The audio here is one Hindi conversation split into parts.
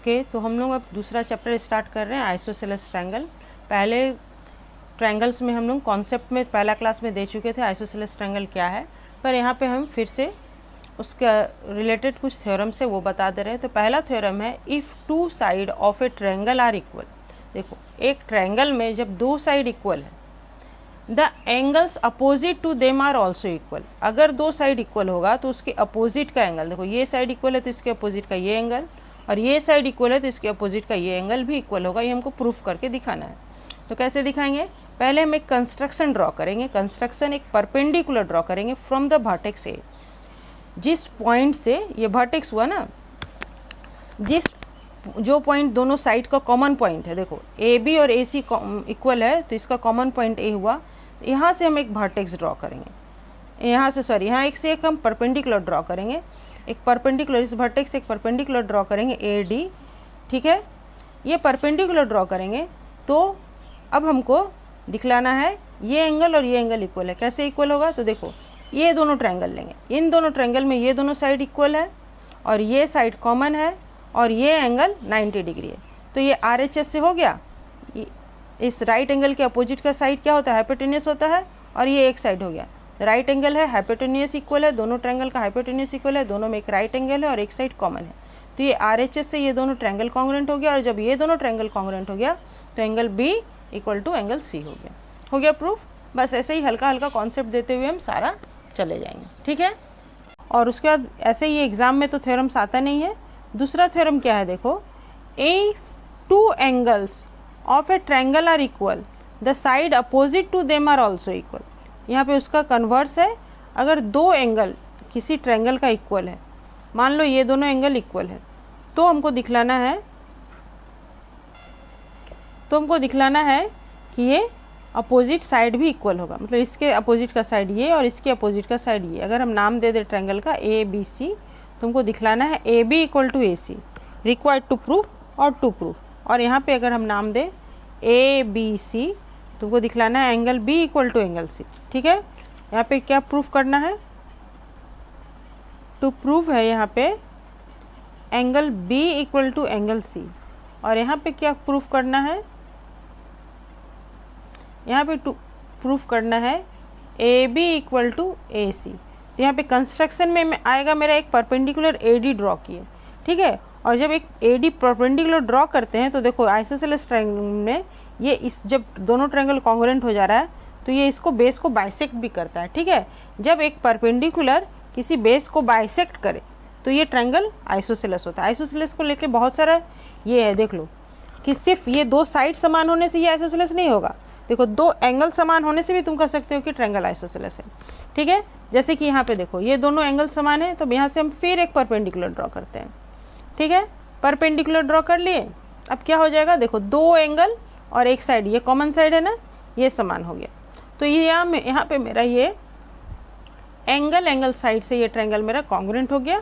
ओके, तो हम लोग अब दूसरा चैप्टर स्टार्ट कर रहे हैं, आइसोसेलेस ट्रायंगल। पहले ट्रायंगल्स में हम लोग कॉन्सेप्ट में पहला क्लास में दे चुके थे आइसोसेलेस ट्रायंगल क्या है, पर यहाँ पे हम फिर से उसका रिलेटेड कुछ थ्योरम्स है वो बता दे रहे हैं। तो पहला थ्योरम है, if two side of a triangle are equal. देखो, एक ट्रायंगल में जब दो साइड इक्वल है, the angles opposite to them are also equal. अगर दो साइड इक्वल होगा तो उसके अपोजिट का एंगल, देखो ये साइड इक्वल है तो इसके अपोजिट का ये एंगल, और ये साइड इक्वल है तो इसके अपोजिट का ये एंगल भी इक्वल होगा। ये हमको प्रूफ करके दिखाना है। तो कैसे दिखाएंगे? पहले हम एक कंस्ट्रक्शन ड्रॉ करेंगे। कंस्ट्रक्शन एक परपेंडिकुलर ड्रॉ करेंगे फ्रॉम द वर्टेक्स ए। जिस पॉइंट से ये वर्टेक्स हुआ ना, जो पॉइंट दोनों साइड का कॉमन पॉइंट है, देखो ए बी और ए सी इक्वल है तो इसका कॉमन पॉइंट ए हुआ। यहाँ से हम एक वर्टेक्स ड्रॉ करेंगे, यहाँ से सॉरी यहाँ एक से एक हम परपेंडिकुलर ड्रॉ करेंगे। एक परपेंडिकुलर, इस वर्टेक्स से एक परपेंडिकुलर ड्रॉ करेंगे ए डी, ठीक है। ये परपेंडिकुलर ड्रॉ करेंगे तो अब हमको दिखलाना है ये एंगल और ये एंगल इक्वल है। कैसे इक्वल होगा? तो देखो, ये दोनों ट्रायंगल लेंगे, इन दोनों ट्रायंगल में ये दोनों साइड इक्वल है और ये साइड कॉमन है और ये एंगल 90 डिग्री है। तो ये RHS से हो गया। इस राइट एंगल के अपोजिट का साइड क्या होता है? हाइपोटेन्यूस होता है, और ये एक साइड हो गया। राइट एंगल है, हाइपोटेन्यूस इक्वल है, दोनों ट्रायंगल का हाइपोटेन्यूस इक्वल है, दोनों में एक राइट एंगल है और एक साइड कॉमन है। तो ये RHS से ये दोनों ट्रायंगल कॉन्ग्रुएंट हो गया, और जब ये दोनों ट्रायंगल कॉन्ग्रुएंट हो गया तो angle B equal to angle C हो गया प्रूफ। बस ऐसे ही हल्का हल्का कॉन्सेप्ट देते हुए हम सारा चले जाएंगे, ठीक है। और उसके बाद ऐसे ही एग्जाम में तो थ्योरम्स आता नहीं है। दूसरा थ्योरम क्या है? देखो, a two angles of a triangle are equal, the side opposite to them are also equal. यहाँ पे उसका कन्वर्स है। अगर दो एंगल किसी ट्रायंगल का इक्वल है, मान लो ये दोनों एंगल इक्वल है, तो हमको दिखलाना है कि ये अपोजिट साइड भी इक्वल होगा। मतलब इसके अपोजिट का साइड ये और इसके अपोजिट का साइड ये। अगर हम नाम दे दे ट्रायंगल का ABC, तुमको दिखलाना है AB equal to AC, required to proof और टू प्रूफ। और यहाँ पे अगर हम नाम दे ABC, तुमको दिखलाना है angle B equal to angle C, ठीक है। यहाँ पे क्या प्रूफ करना है? टू प्रूफ है यहाँ पे angle B equal to angle C। और यहाँ पे क्या प्रूफ करना है? यहाँ पे प्रूफ करना है AB इक्वल टू AC। तो यहाँ पे कंस्ट्रक्शन में आएगा मेरा एक परपेंडिकुलर AD ड्रॉ किए, ठीक है। और जब एक AD परपेंडिकुलर ड्रॉ करते हैं तो देखो आइसोसेलेस ट्रायंगल में ये इस जब दोनों ट्रायंगल कॉन्ग्रुएंट हो जा रहा है तो ये इसको बेस को बाइसेक्ट भी करता है, ठीक है। जब एक परपेंडिकुलर किसी बेस को बाइसेक्ट करे तो ये ट्रायंगल आइसोसेलेस होता है। आइसोसेलेस को लेके बहुत सारा ये है, देख लो कि सिर्फ ये दो साइड समान होने से ये आइसोसेलेस नहीं होगा। देखो, दो एंगल समान होने से भी तुम कह सकते हो कि ट्रायंगल आइसोसेलेस है, ठीक है। जैसे कि यहाँ पे देखो, ये दोनों एंगल समान है, तो यहाँ से हम फिर एक परपेंडिकुलर ड्रॉ करते हैं, ठीक है। परपेंडिकुलर ड्रॉ कर लिए। अब क्या हो जाएगा? देखो, दो एंगल और एक साइड, ये कॉमन साइड है ना, ये समान हो गया। तो ये यहाँ पे मेरा ये एंगल साइड से ये ट्रायंगल मेरा कॉन्ग्रुएंट हो गया।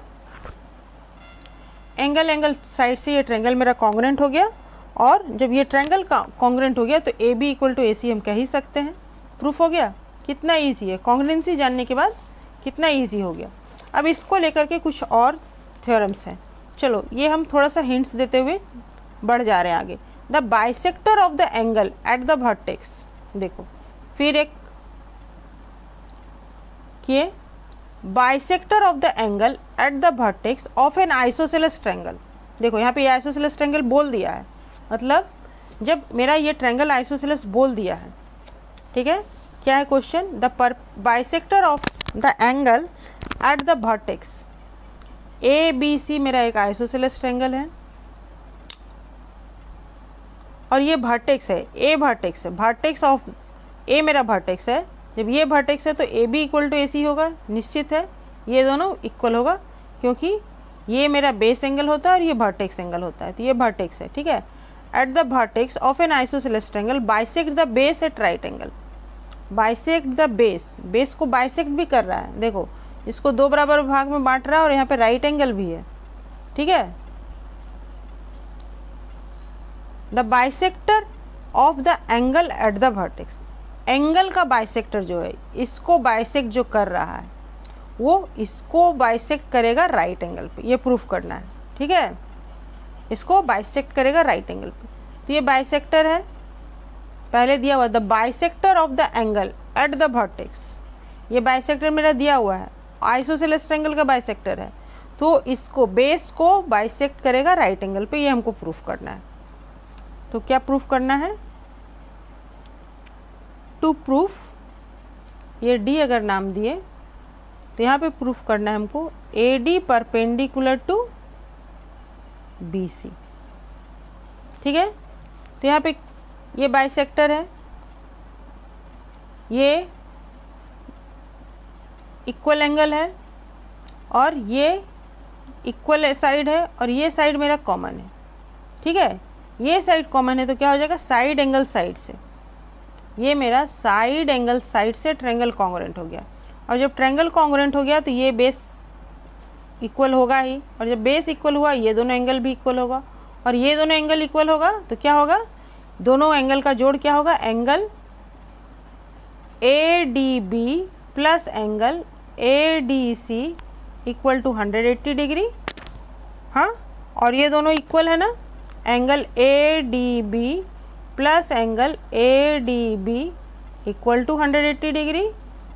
एंगल साइड से ये ट्रायंगल मेरा कॉन्ग्रुएंट हो गया। और जब ये ट्रायंगल का कॉन्ग्रुएंट हो गया तो AB इक्वल टू AC हम कह ही सकते हैं। प्रूफ हो गया। कितना ईजी है, कॉन्ग्रुएंसी जानने के बाद कितना ईजी हो गया। अब इसको लेकर के कुछ और थ्योरम्स हैं। चलो, ये हम थोड़ा सा हिंट्स देते हुए बढ़ जा रहे हैं आगे। The bisector of the angle at the vertex. देखो, फिर एक किए, bisector of the angle at the vertex of an isosceles triangle. देखो, यहाँ पे ये आइसोसेलेस ट्रायंगल बोल दिया है, मतलब जब मेरा ये ट्रायंगल आइसोसेलेस बोल दिया है, ठीक है। क्या है question? The bisector of the angle at the vertex ABC मेरा एक आइसोसेलेस ट्रायंगल है, और ये वर्टेक्स है, A वर्टेक्स है, वर्टेक्स ऑफ A मेरा वर्टेक्स है। जब ये वर्टेक्स है तो AB इक्वल टू AC होगा, निश्चित है। ये दोनों इक्वल होगा क्योंकि ये मेरा बेस एंगल होता है और ये वर्टेक्स एंगल होता है, तो ये वर्टेक्स है, ठीक है। At the vertex of an isosceles triangle bisect the base at right angle. Bisect the base को बाइसेक्ट भी कर रहा है। देखो, इसको दो बराबर भाग में बांट रहा है और यहाँ पे राइट एंगल भी है, ठीक है। The bisector of the angle at the vertex, angle का बाइसेक्टर जो है, इसको बाइसेक्ट जो कर रहा है वो इसको बाइसेक्ट करेगा राइट एंगल पे। ये प्रूफ करना है, ठीक है। इसको बाइसेक्ट करेगा राइट एंगल पे। तो ये बाइसेक्टर है, पहले दिया हुआ the bisector of the angle at the vertex. ये बाइसेक्टर मेरा दिया हुआ है, आइसोसेलेस ट्रायंगल का बाइसेक्टर है, तो इसको बेस को बाइसेक्ट करेगा राइट एंगल पे, ये हमको प्रूफ करना है। तो क्या प्रूफ करना है? टू प्रूफ, ये डी अगर नाम दिए तो यहाँ पे प्रूफ करना है हमको A D perpendicular to B C. ठीक है, तो यहाँ पे ये बाइसेक्टर है, ये इक्वल एंगल है और ये इक्वल साइड है और ये साइड मेरा कॉमन है। ठीक है, ये साइड कॉमन है तो क्या हो जाएगा? साइड एंगल साइड से, ये मेरा साइड एंगल साइड से ट्रायंगल कॉन्ग्रुएंट हो गया। और जब ट्रायंगल कॉन्ग्रुएंट हो गया तो ये बेस इक्वल होगा ही, और जब बेस इक्वल हुआ ये दोनों एंगल भी इक्वल होगा, और ये दोनों एंगल इक्वल होगा तो क्या होगा? दोनों एंगल का जोड़ क्या होगा? Angle A D B plus angle A D C equal to 180 degree. हाँ, और ये दोनों इक्वल है ना, angle A D B plus angle A D B equal to 180 degree,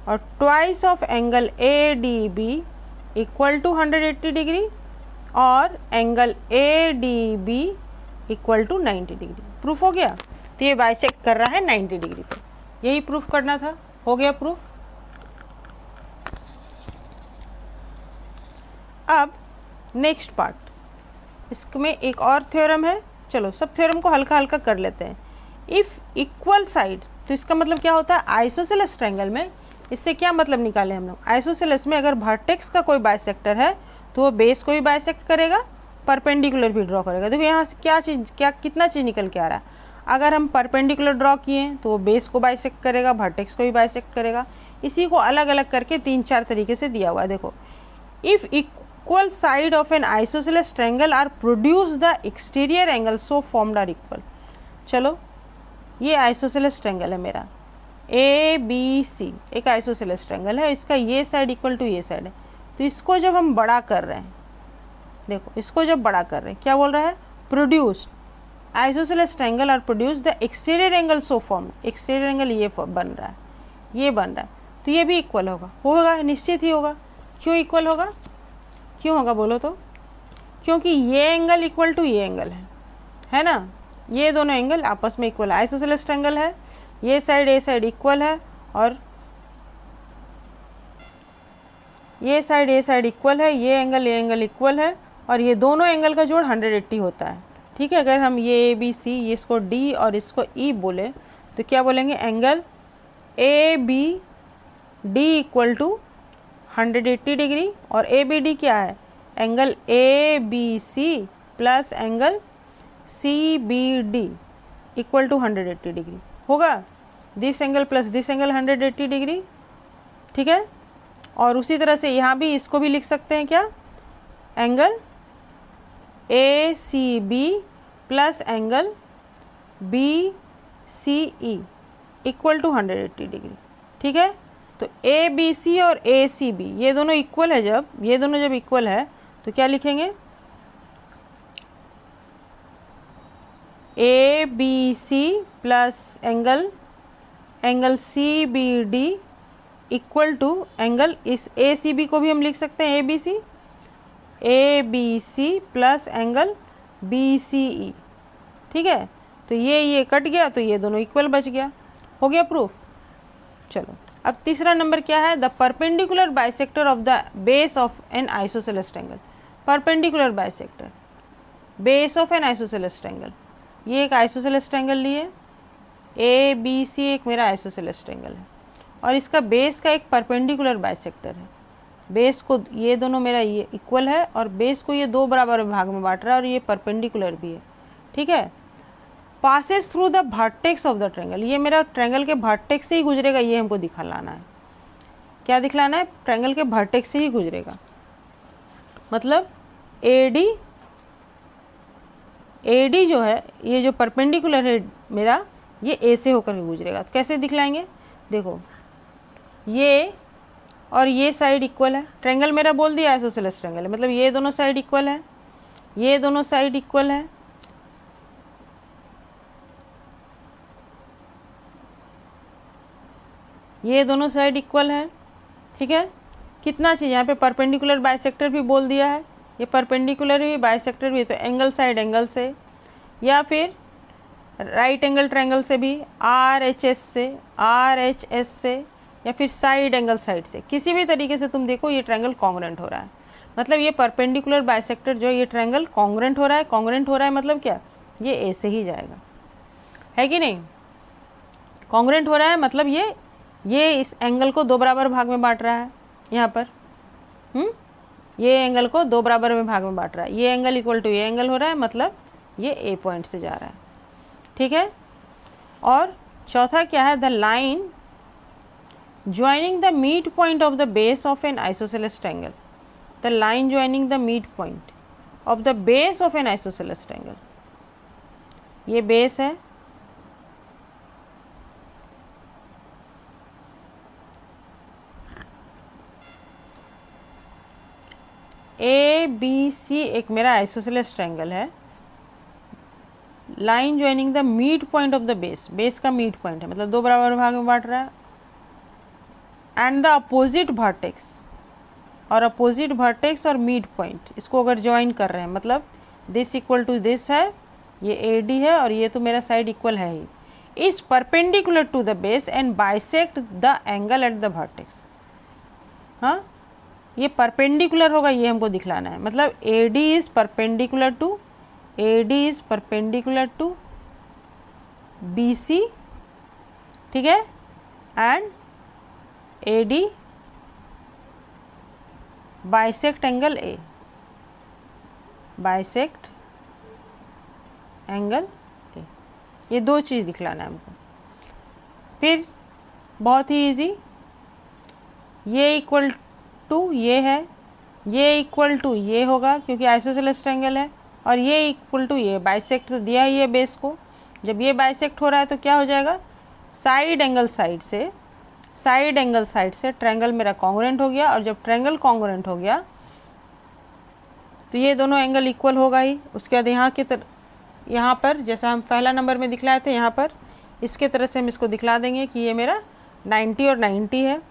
और twice of angle A D B equal to 180 degree, और angle A D B equal to 90 degree. Proof हो गया? तो ये बाइसेक्ट कर रहा है 90 डिग्री पे, यही प्रूफ करना था। हो गया प्रूफ। अब नेक्स्ट पार्ट, इसमें एक और थ्योरम है। चलो सब थ्योरम को हल्का हल्का कर लेते हैं। इफ़ इक्वल साइड, तो इसका मतलब क्या होता है? आइसोसेलेस ट्रायंगल में इससे क्या मतलब निकाले हम लोग? आइसोसेलेस में अगर वर्टेक्स का कोई बाइसेक्टर है तो वो बेस को भी बाइसेक्ट करेगा, परपेंडिकुलर भी ड्रॉ करेगा। देखो यहाँ से कितना चीज़ निकल के आ रहा है। अगर हम परपेंडिकुलर ड्रॉ किए तो वो बेस को बाइसेक्ट करेगा, वर्टेक्स को भी बाइसेक्ट करेगा। इसी को अलग अलग करके 3-4 तरीके से दिया हुआ है। देखो, if equal side of an isosceles triangle are produce the exterior angle so formed are equal. चलो, ये आइसोसेलेस ट्रायंगल है मेरा ए बी सी, एक आइसोसेलेस ट्रायंगल है, इसका ये साइड इक्वल टू ये साइड है। तो इसको जब हम बड़ा कर रहे हैं, देखो इसको जब बड़ा कर रहे हैं क्या बोल रहा है? Produce isosceles triangle are produce the exterior angle so form. Exterior angle ये बन रहा है, ये बन रहा है, तो ये भी इक्वल होगा, निश्चित ही होगा। क्यों इक्वल होगा? क्यों होगा बोलो तो? क्योंकि ये एंगल इक्वल टू ये एंगल है ना, ये दोनों एंगल आपस में इक्वल है। आइसोसेलेस ट्रायंगल है, ये साइड इक्वल है, और ये साइड इक्वल है, ये एंगल इक्वल है, और ये दोनों एंगल का जोड़ 180 होता है। ठीक है, अगर हम ये ए बी सी, ये इसको डी और इसको ई बोले तो क्या बोलेंगे? Angle A B D equal to 180 degree, और ए बी डी क्या है? Angle A B C plus angle C B D equal to 180 degree होगा। This angle plus this angle 180 degree. ठीक है, और उसी तरह से यहाँ भी इसको भी लिख सकते हैं क्या? Angle A C B plus angle B C E equal to 180 degree. ठीक है, तो ए बी सी और ए सी बी ये दोनों इक्वल है, जब इक्वल है तो क्या लिखेंगे? A B C plus angle C B D equal to angle, इस ए सी बी को भी हम लिख सकते हैं A B C plus angle B C E. ठीक है, तो ये कट गया तो ये दोनों इक्वल बच गया। हो गया प्रूफ। चलो अब तीसरा नंबर क्या है? The perpendicular bisector of the base of an isosceles triangle. Perpendicular bisector base of an isosceles triangle, ये एक आइसोसेलेस ट्रायंगल लिए, ए बी सी एक मेरा आइसोसेलेस ट्रायंगल है, और इसका बेस का एक परपेंडिकुलर बाइसेक्टर है। बेस को ये दोनों मेरा ये इक्वल है, और बेस को ये 2 बराबर भाग में बांट रहा है, और ये परपेंडिकुलर भी है। ठीक है, passes through the vertex of the triangle, ये मेरा ट्रायंगल के वर्टेक्स से ही गुजरेगा, ये हमको दिखलाना है। क्या दिखलाना है? ट्रायंगल के वर्टेक्स से ही गुजरेगा, मतलब ए डी जो है, ये जो परपेंडिकुलर है मेरा, ये ए से होकर के गुजरेगा। तो कैसे दिखलाएंगे? देखो, ये और ये साइड इक्वल है, ट्रायंगल मेरा बोल दिया आइसोसेलेस ट्रायंगल है, मतलब ये दोनों साइड इक्वल है। ये दोनों साइड इक्वल है, ये दोनों साइड इक्वल है, ठीक है। कितना चाहिए यहाँ पे, परपेंडिकुलर बाइसेक्टर भी बोल दिया है, ये परपेंडिकुलर भी बाइसेक्टर भी, तो एंगल साइड एंगल से या फिर राइट एंगल ट्रायंगल से भी, RHS से, RHS से, या फिर साइड एंगल साइड से, किसी भी तरीके से तुम देखो ये ट्रायंगल कॉन्ग्रेंट हो रहा है। मतलब ये परपेंडिकुलर बाइसेक्टर जो ये ट्रायंगल कॉन्ग्रेंट हो रहा है। कॉन्ग्रेंट हो रहा है मतलब क्या, ये ए से ही जाएगा, है कि नहीं। कॉन्ग्रेंट हो रहा है मतलब ये इस एंगल को दो बराबर भाग में बांट रहा है यहाँ पर, ये एंगल को दो बराबर में भाग में बांट रहा है। ये एंगल इक्वल टू ये एंगल हो रहा है, मतलब ये ए पॉइंट से जा रहा है, ठीक है। और चौथा क्या है, the line joining the mid point of the base of an isosceles triangle, the line joining the mid point of the base of an isosceles triangle, ये बेस है, ABC एक मेरा आइसोसेलेस ट्रायंगल है। Line joining the mid point of the base, base का मिड पॉइंट है, मतलब दो बराबर भाग में बांट रहा है। एंड द अपोजिट वर्टेक्स, और अपोजिट वर्टेक्स और मिड पॉइंट इसको अगर ज्वाइन कर रहे हैं, मतलब दिस इक्वल टू दिस है, ये AD है और ये तो मेरा साइड इक्वल है ही, is perpendicular to the base and bisect the angle at the vertex. हाँ, ये परपेंडिकुलर होगा, ये हमको दिखलाना है। मतलब AD is perpendicular to BC, ठीक है, and AD bisect angle A, bisect angle A, ये दो चीज़ दिखलाना है हमको। फिर बहुत ही इजी, ये इक्वल टू ये है, ये इक्वल टू ये होगा क्योंकि आइसोसेलेस ट्रायंगल है, और ये इक्वल टू ये, बाइसेक्ट तो दिया ही है बेस को। जब ये बाइसेक्ट हो रहा है तो क्या हो जाएगा, साइड एंगल साइड से ट्रायंगल मेरा कॉन्ग्रुएंट हो गया। और जब ट्रायंगल कॉन्ग्रुएंट हो गया तो ये दोनों एंगल इक्वल होगा ही। उसके बाद यहाँ पर जैसा हम पहला नंबर में दिखलाए थे, यहाँ पर इसके तरह से हम इसको दिखला देंगे कि ये मेरा 90 और 90 है,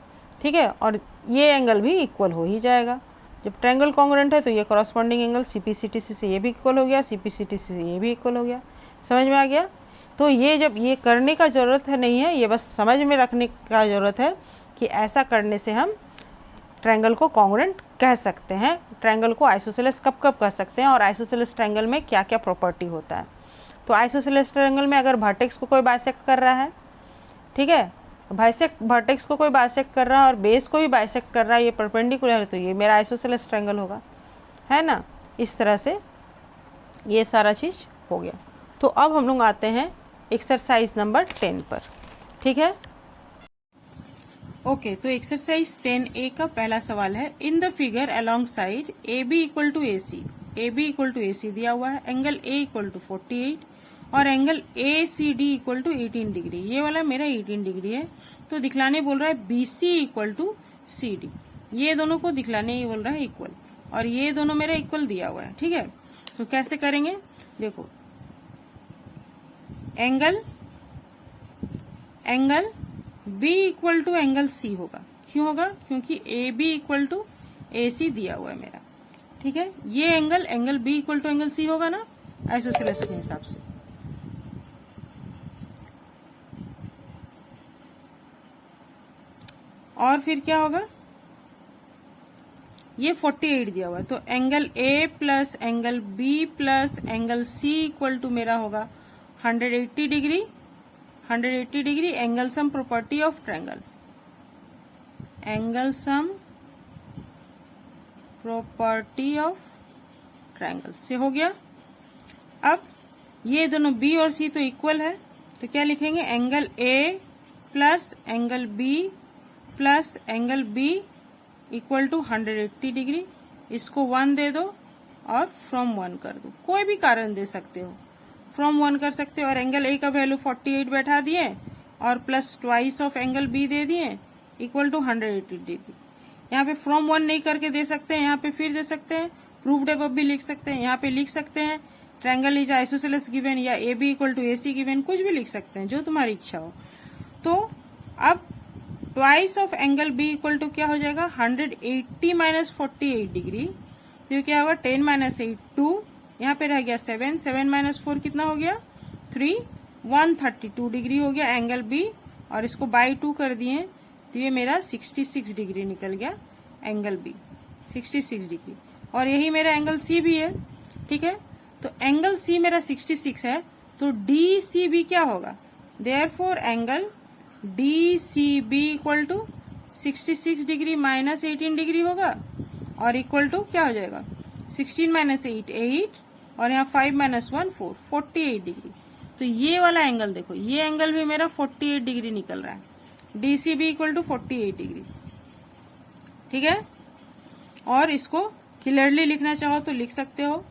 ठीक है। और ये एंगल भी इक्वल हो ही जाएगा। जब ट्रायंगल कॉन्ग्रुएंट है तो ये कॉरस्पॉन्डिंग एंगल CPCTC से ये भी इक्वल हो गया, CPCTC से ये भी इक्वल हो गया। समझ में आ गया। तो ये जब ये करने का ज़रूरत है नहीं है, ये बस समझ में रखने का ज़रूरत है कि ऐसा करने से हम ट्रायंगल को कॉन्ग्रुएंट कह सकते हैं, ट्रायंगल को आइसोसेलेस कब कब कह सकते हैं, और आइसोसेलेस ट्रायंगल में क्या क्या प्रॉपर्टी होता है। तो आइसोसेलेस ट्रायंगल में अगर वर्टेक्स को कोई बाइसेक्ट कर रहा है, ठीक है, वर्टेक्स को कोई बाइसेक्ट कर रहा है और बेस को भी बाइसेक्ट कर रहा है, ये परपेंडिकुलर है, तो ये मेरा आइसोसेलेस ट्रायंगल होगा, है ना। इस तरह से ये सारा चीज़ हो गया। तो अब हम लोग आते हैं एक्सरसाइज नंबर 10 पर, ठीक है। ओके, तो एक्सरसाइज 10A का पहला सवाल है, in the figure along side AB equal to AC दिया हुआ है, एंगल A इक्वल टू 48 और angle ACD equal to 18 degree. ये वाला मेरा 18 डिग्री है। तो दिखलाने बोल रहा है BC इक्वल टू CD, ये दोनों को दिखलाने ही बोल रहा है इक्वल, और ये दोनों मेरा इक्वल दिया हुआ है, ठीक है। तो कैसे करेंगे, देखो, angle B equal to angle C होगा। क्यों होगा, क्योंकि AB इक्वल टू AC दिया हुआ है मेरा, ठीक है। ये angle B equal to angle C होगा ना आइसोसेलेस के हिसाब से। और फिर क्या होगा, ये 48 दिया हुआ है, तो angle A plus angle B plus angle C equal to मेरा होगा 180 degree. Angle sum property of triangle, angle sum property of triangle से हो गया। अब ये दोनों B और C तो इक्वल है, तो क्या लिखेंगे, angle A plus angle B plus angle B equal to 180 degree. इसको 1 दे दो और फ्रॉम 1 कर दो, कोई भी कारण दे सकते हो, फ्रॉम 1 कर सकते हो। और एंगल A का वैल्यू 48 बैठा दिए और plus twice of angle B दे दिए इक्वल टू 180 डिग्री। यहाँ पे फ्रॉम 1 नहीं करके दे सकते हैं, यहाँ पे फिर दे सकते हैं प्रूव्ड अबव भी लिख सकते हैं, यहाँ पे लिख सकते हैं ट्रायंगल इज आइसोसेलेस गिवन या A B equal to A C given, कुछ भी लिख सकते हैं जो तुम्हारी इच्छा हो। तो अब twice of angle B equal to क्या हो जाएगा 180 माइनस 48 डिग्री, तो ये क्या होगा 10 माइनस 8 2, यहाँ पे रह गया 7, 7 माइनस 4 कितना हो गया 3, 132 डिग्री हो गया एंगल बी, और इसको बाई 2 कर दिए तो ये मेरा 66 डिग्री निकल गया एंगल बी, 66 डिग्री। और यही मेरा एंगल सी भी है, ठीक है। तो एंगल सी मेरा 66 है, तो डी सी बी क्या होगा, therefore angle D C B equal to 66 degree minus 18 degree होगा, और इक्वल टू क्या हो जाएगा 16 माइनस 8 8, और यहाँ 5 माइनस 1 4, 48 डिग्री। तो ये वाला एंगल देखो, ये एंगल भी मेरा 48 डिग्री निकल रहा है, D C B equal to 48 degree, ठीक है। और इसको क्लियरली लिखना चाहो तो लिख सकते हो,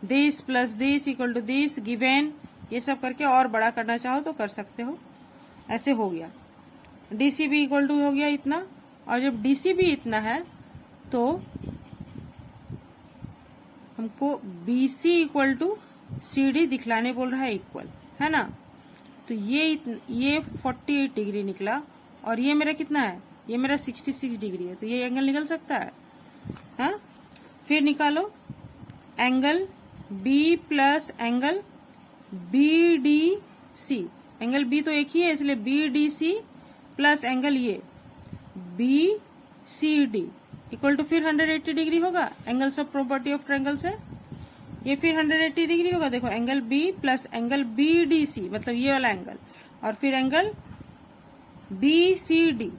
this plus this equal to this given, ये सब करके और बड़ा करना चाहो तो कर सकते हो। ऐसे हो गया डीसीबी इक्वल टू हो गया इतना, और जब डीसीबी इतना है तो हमको बीसी इक्वल टू सीडी दिखलाने बोल रहा है इक्वल, है ना। तो ये 48 डिग्री निकला, और ये मेरा कितना है, ये मेरा 66 डिग्री है, तो ये एंगल निकल सकता है, हाँ। फिर निकालो angle B plus angle B D C, angle B तो एक ही है इसलिए B D C plus angle ये B C D equal to फिर 180 डिग्री होगा, एंगल सब प्रॉपर्टी ऑफ ट्रायंगल से ये फिर 180 डिग्री होगा। देखो angle B plus angle B D C मतलब ये वाला एंगल, और फिर एंगल बी सी डी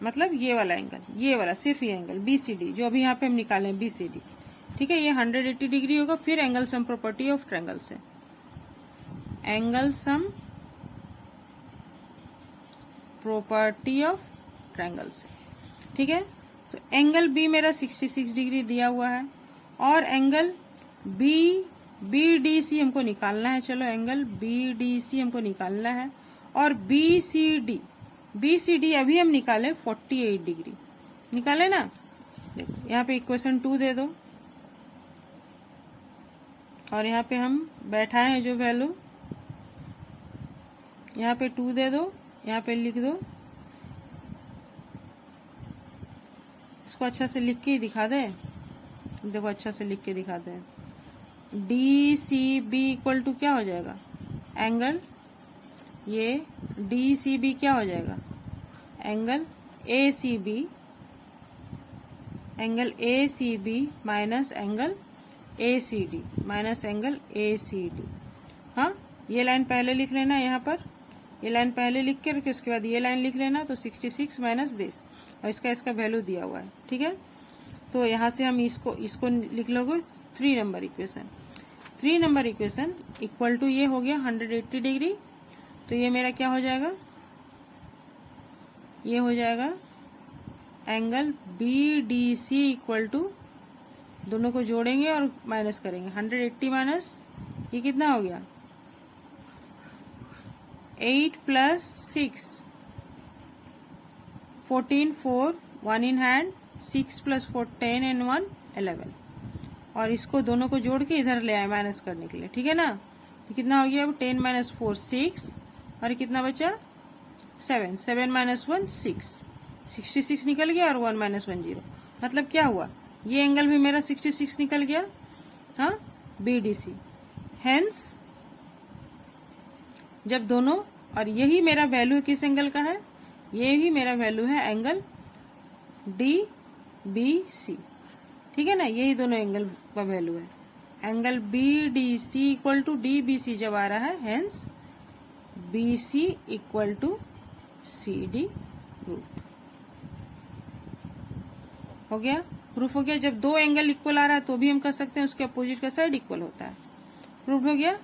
मतलब ये वाला एंगल, ये वाला सिर्फ ये एंगल बी सी डी जो अभी यहाँ पे हम निकाले बी सी डी, ठीक है। ये 180 डिग्री होगा। फिर angle sum property of triangle से, angle sum property of triangle से, ठीक है। तो एंगल बी मेरा 66 डिग्री दिया हुआ है, और एंगल बी डी सी हमको निकालना है। चलो एंगल बी डी सी हमको निकालना है, और बी सी डी अभी हम निकाले 48 डिग्री निकाले ना। देखो यहाँ पे इक्वेशन 2 दे दो, और यहाँ पे हम बैठाए हैं जो वैल्यू, यहाँ पे 2 दे दो, यहाँ पे लिख दो, इसको अच्छा से लिख के ही दिखा दे। देखो अच्छा से लिख के दिखा दे, D C B equal to क्या हो जाएगा, एंगल ये डी सी बी क्या हो जाएगा, angle A C B, angle A C B minus angle A C D minus angle A C D. हाँ, ये लाइन पहले लिख लेना, यहाँ पर ये लाइन पहले लिख के रखे, उसके बाद ये लाइन लिख लेना। तो 66 माइनस दिस, और इसका वैल्यू दिया हुआ है, ठीक है। तो यहाँ से हम इसको लिख लोगे 3 number equation. 3 number equation equal to ये हो गया 180 डिग्री। तो ये मेरा क्या हो जाएगा, ये हो जाएगा angle B D C equal to, दोनों को जोड़ेंगे और माइनस करेंगे, 180 माइनस ये कितना हो गया 8 plus 6 14 4 1 in hand 6 plus 4 10 and 1 11, और इसको दोनों को जोड़ के इधर ले आए माइनस करने के लिए, ठीक है ना। तो कितना हो गया अब 10 माइनस 4 6, और कितना बचा 7, 7 माइनस 1 6, 66 निकल गया, और 1 माइनस 1 0। मतलब क्या हुआ, ये एंगल भी मेरा 66 निकल गया, हाँ, बी डी सी। हेंस जब दोनों, और यही मेरा वैल्यू किस एंगल का है, ये भी मेरा वैल्यू है एंगल डी बी सी, ठीक है ना। यही दोनों एंगल का वैल्यू है, angle B D C equal to D B C जब आ रहा है, hence B C equal to C D root. हो गया, प्रूफ हो गया। जब दो एंगल इक्वल आ रहा है तो भी हम कर सकते हैं उसके अपोजिट का साइड इक्वल होता है। प्रूफ हो गया।